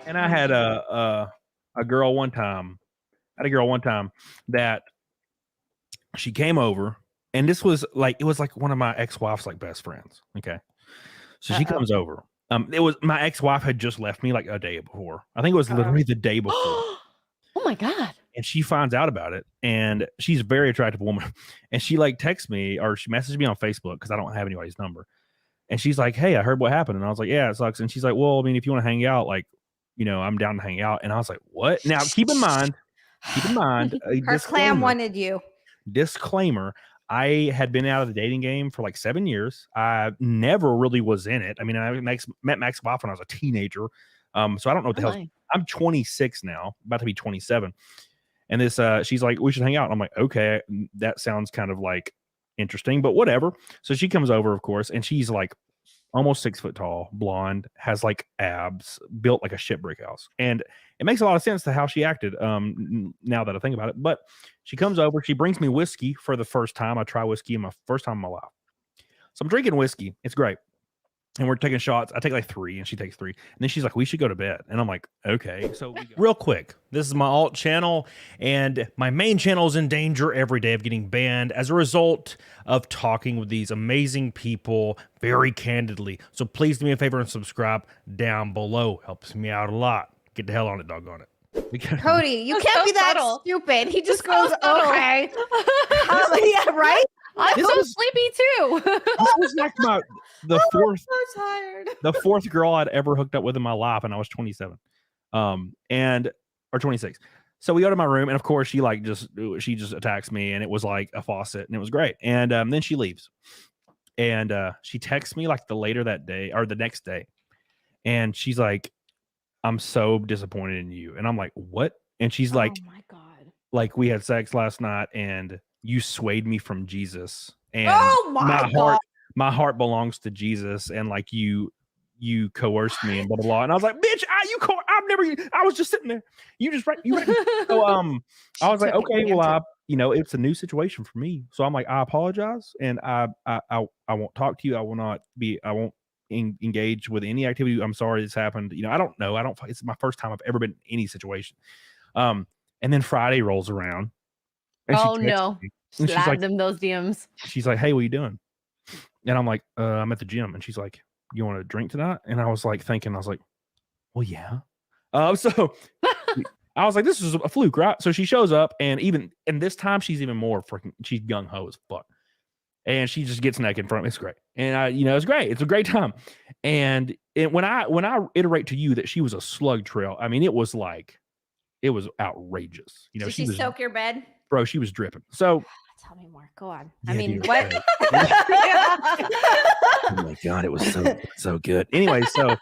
And I had a girl one time. I had a girl one time that she came over, and this was like it was like one of my ex-wife's like best friends. Okay, so she comes over. It was my ex-wife had just left me like a day before. I think it was literally the day before. Oh my God. And she finds out about it, and she's a very attractive woman. And she like texts me or she messaged me on Facebook because I don't have anybody's number. And she's like, "Hey, I heard what happened." And I was like, "Yeah, it sucks." And she's like, "Well, I mean, if you want to hang out, like, I'm down to hang out." And I was like, "What?" Now, keep in mind, her clam wanted you. Disclaimer. I had been out of the dating game for like 7 years. I never really was in it. I mean, I met Max Wife when I was a teenager. So I don't know what the hell. I'm 26 now, about to be 27. And this, she's like, "We should hang out." And I'm like, "Okay, that sounds kind of like interesting, but whatever." So she comes over, of course, and she's like almost 6 foot tall, blonde, has like abs, built like a shit brick house. And it makes a lot of sense to how she acted now that I think about it. But she comes over, she brings me whiskey for the first time. I try whiskey in my first time in my life. So I'm drinking whiskey. It's great. And we're taking shots. I take like 3 and she takes 3. And then she's like, "We should go to bed." And I'm like, "Okay." So real quick, this is my alt channel, and my main channel is in danger every day of getting banned as a result of talking with these amazing people very candidly. So please do me a favor and subscribe down below. Helps me out a lot. Get the hell on it, doggone it. Cody, you can't be that stupid. He just goes, "Okay." Yeah, right? I'm so sleepy too. This was like the fourth girl I'd ever hooked up with in my life, and I was 27, or 26. So we go to my room, and of course she just attacks me, and it was like a faucet, and it was great. And then she leaves, and she texts me like the next day, and she's like, "I'm so disappointed in you." And I'm like, "What?" And she's like, "Oh my God, like we had sex last night, and you swayed me from Jesus, and my heart belongs to Jesus, and like you coerced me and blah blah blah." And I was like, "Bitch, I was just sitting there. You read So I was like, "Okay, well, it's a new situation for me." So I'm like, "I apologize, and I won't talk to you. I won't engage with any activity. I'm sorry this happened. I don't know. It's my first time I've ever been in any situation." And then Friday rolls around. And oh no. Slap them those DMs. She's like, "Hey, what are you doing?" And I'm like, "I'm at the gym." And she's like, "You want to drink tonight?" And I was like thinking, "Well, yeah." So I was like, "This is a fluke, right?" So she shows up, and this time she's even more she's gung ho as fuck. And she just gets naked in front of me. It's great. And it's great. It's a great time. And when I iterate to you that she was a slug trail, I mean, it was outrageous. Did she soak your bed? Bro, she was dripping. So tell me more. Go on. Yeah, I mean, dude, what? Oh my God, it was so good. Anyway, so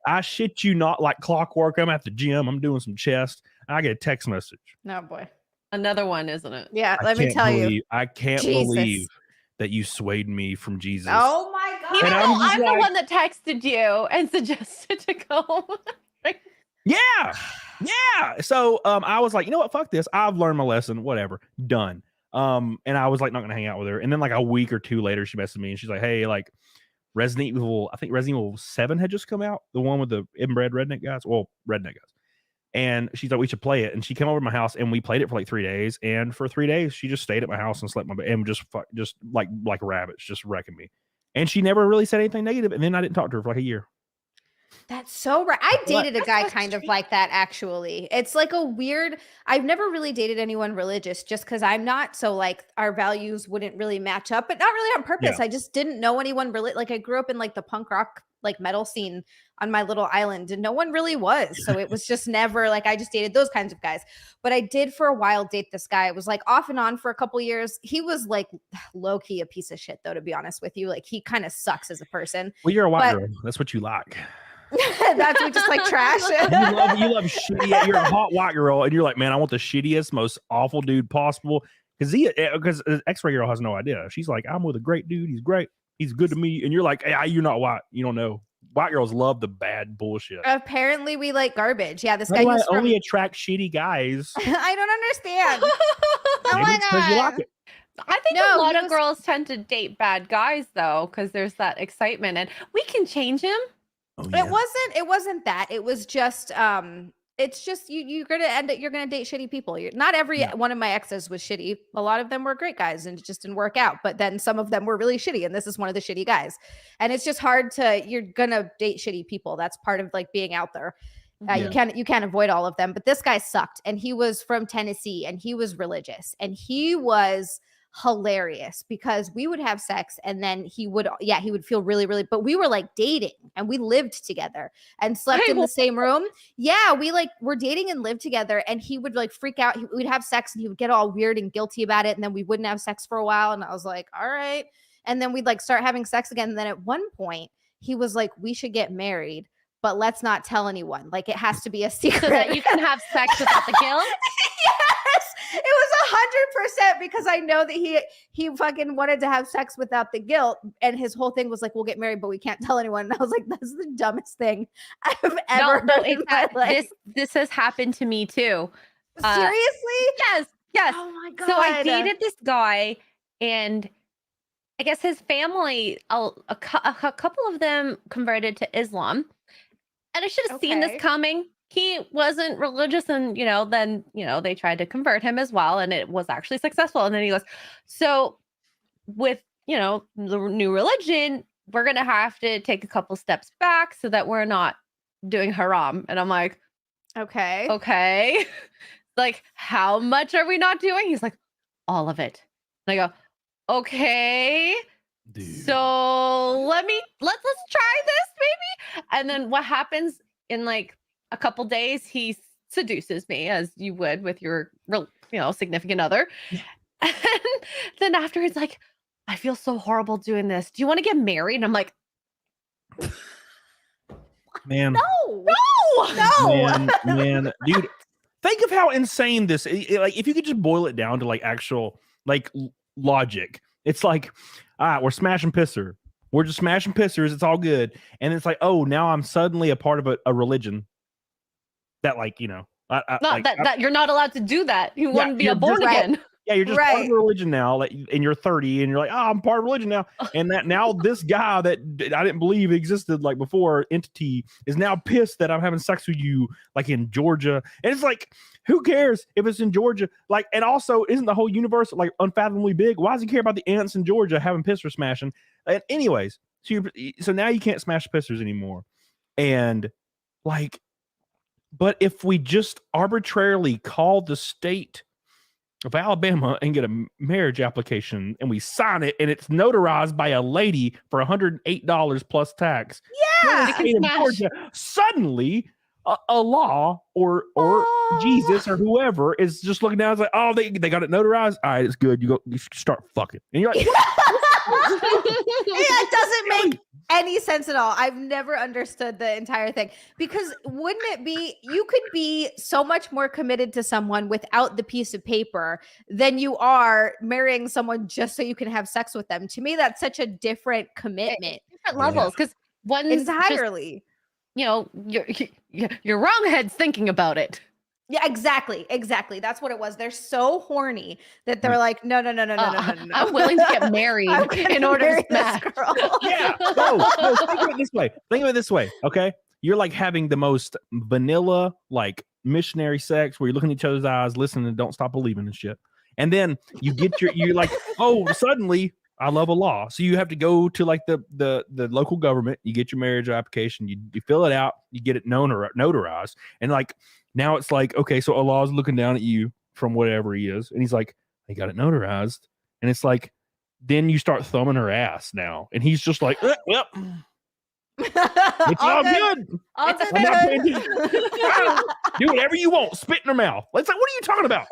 I shit you not, like clockwork. I'm at the gym. I'm doing some chest. I get a text message. No, boy. Another one, isn't it? Yeah, let me tell you. I can't believe that you swayed me from Jesus. Oh my God. Even though I'm the one that texted you and suggested to go. Yeah. So I was like, "You know what? Fuck this. I've learned my lesson. Whatever. Done." And I was like not gonna hang out with her. And then like a week or two later, she messaged me and she's like, "Hey, like Resident Evil 7 had just come out, the one with the inbred redneck guys. Well, redneck guys." And she's like, "We should play it." And she came over to my house and we played it for like 3 days. And for 3 days, she just stayed at my house and slept in my bed and just like rabbits, just wrecking me. And she never really said anything negative. And then I didn't talk to her for like a year. That's so right. I dated a guy kind of like that, actually. It's like I've never really dated anyone religious just because I'm not. So like our values wouldn't really match up, but not really on purpose. Yeah. I just didn't know anyone really. Like I grew up in like the punk rock, like metal scene on my little island, and no one really was. So it was just never like, I just dated those kinds of guys. But I did for a while date this guy. It was like off and on for a couple years. He was like low key a piece of shit, though, to be honest with you. Like he kind of sucks as a person. Well, you're a white girl. That's what you like. That's what, just like trash. you love shitty. You're a hot white girl, and you're like, "Man, I want the shittiest, most awful dude possible." Because X-ray girl has no idea. She's like, "I'm with a great dude. He's great. He's good to me." And you're like, "Hey, you're not white. You don't know." White girls love the bad bullshit. Apparently, we like garbage. Yeah, this guy only attract shitty guys. I don't understand. Oh my God. You like it. I think a lot of girls tend to date bad guys though, because there's that excitement, and we can change him. Oh, yeah. It wasn't that. It was just it's just you're gonna date shitty people. Not every one of my exes was shitty. A lot of them were great guys and it just didn't work out. But then some of them were really shitty, and this is one of the shitty guys. And it's just hard you're gonna date shitty people. That's part of like being out there. You can't avoid all of them. But this guy sucked, and he was from Tennessee, and he was religious, and he was hilarious because we would have sex and then he would feel really, but we were like dating and we lived together and slept in the same room. Yeah, we like were dating and lived together, and he would like freak out. We'd have sex and he would get all weird and guilty about it, and then we wouldn't have sex for a while, and I was like, all right. And then we'd like start having sex again, and then at one point he was like, we should get married, but let's not tell anyone. Like it has to be a secret. So that you can have sex without the guilt. Yes, it was 100% because I know that he fucking wanted to have sex without the guilt, and his whole thing was like, we'll get married, but we can't tell anyone. And I was like, that's the dumbest thing I've ever heard in my life. This has happened to me too. Seriously? Yes. Oh my God. So I dated this guy, and I guess his family, a couple of them converted to Islam, and I should have seen this coming. He wasn't religious, and then they tried to convert him as well, and it was actually successful. And then he goes, so with the new religion, we're gonna have to take a couple steps back so that we're not doing haram. And I'm like, okay. Like, how much are we not doing? He's like, all of it. And I go, okay. Dude. So let's try this, baby. And then what happens in like a couple days, he seduces me, as you would with your significant other. Yeah. And then after he's like, I feel so horrible doing this. Do you want to get married? And I'm like, man, no. Man, dude, think of how insane this like, if you could just boil it down to like actual like logic. It's like, all right, we're smashing pisser. We're just smashing pissers. It's all good. And it's like, oh, now I'm suddenly a part of a religion that, like, that you're not allowed to do that. You wouldn't be born again. Yeah, you're just part of a religion now, and you're 30, and you're like, oh, I'm part of religion now. And that now this guy that I didn't believe existed like before, entity, is now pissed that I'm having sex with you like in Georgia. And it's like, who cares if it's in Georgia? Like, and also, isn't the whole universe like unfathomably big? Why does he care about the ants in Georgia having pisser smashing? And anyways, so now you can't smash pissers anymore. And like, but if we just arbitrarily call the state of Alabama and get a marriage application and we sign it and it's notarized by a lady for $108 plus tax. Yeah. Georgia, suddenly Allah or Jesus or whoever is just looking down. It's like, oh, they got it notarized. All right, it's good. You start fucking. And you're like, it doesn't make any sense at all. I've never understood the entire thing, because wouldn't it be, you could be so much more committed to someone without the piece of paper than you are marrying someone just so you can have sex with them. To me, that's such a different commitment. Different levels, because one entirely, your wrong head's thinking about it. Yeah, exactly. That's what it was. They're so horny that they're like, no. I'm willing to get married in order to smash. Girl. Yeah. No, think of it this way. Okay. You're like having the most vanilla, like missionary sex where you're looking at each other's eyes, listening and don't stop believing and shit. And then you get you're like, oh, suddenly I love Allah. So you have to go to like the local government. You get your marriage application. You fill it out. You get it notarized. And like, now it's like, okay, so Allah's looking down at you from whatever he is. And he's like, I got it notarized. And it's like, then you start thumbing her ass now. And he's just like, yep. It's all good. I'm not paying attention. Do whatever you want. Spit in her mouth. It's like, what are you talking about?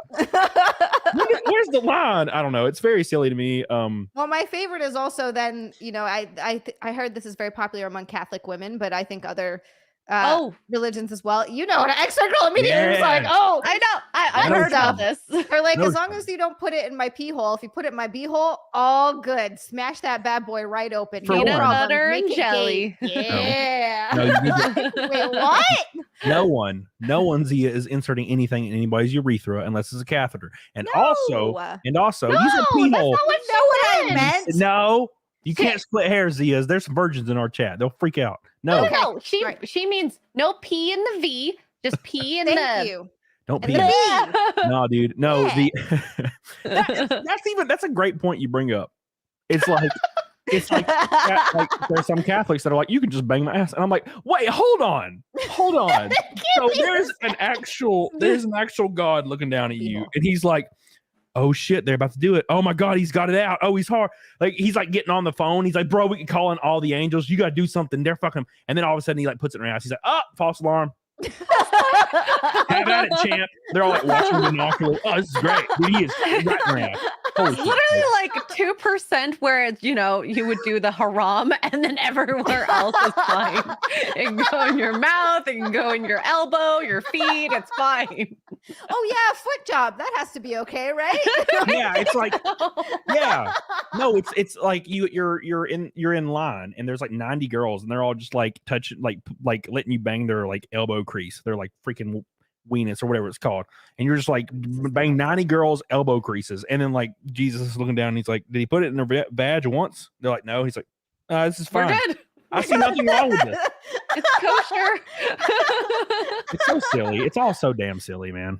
Where's the line? I don't know. It's very silly to me. Well, my favorite is also then, I heard this is very popular among Catholic women, but I think other religions as well. An extra girl immediately was like, oh, I know. I heard about this. They're like, as long as you don't put it in my pee hole, if you put it in my bee hole, all good. Smash that bad boy right open. Peanut butter and jelly. Yeah. No, wait, what? No one Zia is inserting anything in anybody's urethra unless it's a catheter. And also, no, use a pee hole. What I meant. No. You can't split hairs, Zias. There's some virgins in our chat. They'll freak out. No. No, she means no P in the V, just P in Thank you. Don't And pee. the B. No, dude. No, Yeah. that's a great point you bring up. It's like like there's some Catholics that are like, you can just bang my ass. And I'm like, wait, hold on. So there's an actual God looking down at you, and he's like, oh shit, they're about to do it. Oh my God, he's got it out. Oh, he's hard. Like he's like getting on the phone. He's like, bro, we can call in all the angels. You gotta do something. They're fucking. And then all of a sudden he like puts it in her ass. He's like, oh, false alarm. Have at it, champ. They're all like watching the binoculars. Oh, this is great. Dude, he is right in her ass. It's literally like 2% where it's, you would do the haram and then everywhere else is fine. It can go in your mouth, it can go in your elbow, your feet, it's fine. Oh yeah, foot job. That has to be okay, right? Yeah, it's like no, it's like you're in line and there's like 90 girls and they're all just like touching like letting you bang their like elbow crease. They're like freaking weenus or whatever it's called, and you're just like bang 90 girls elbow creases, and then like Jesus is looking down and he's like, did he put it in their badge once? They're like, no. He's like, this is fine. We're good. I see nothing wrong with this. It's kosher. It's so silly. It's all so damn silly, man.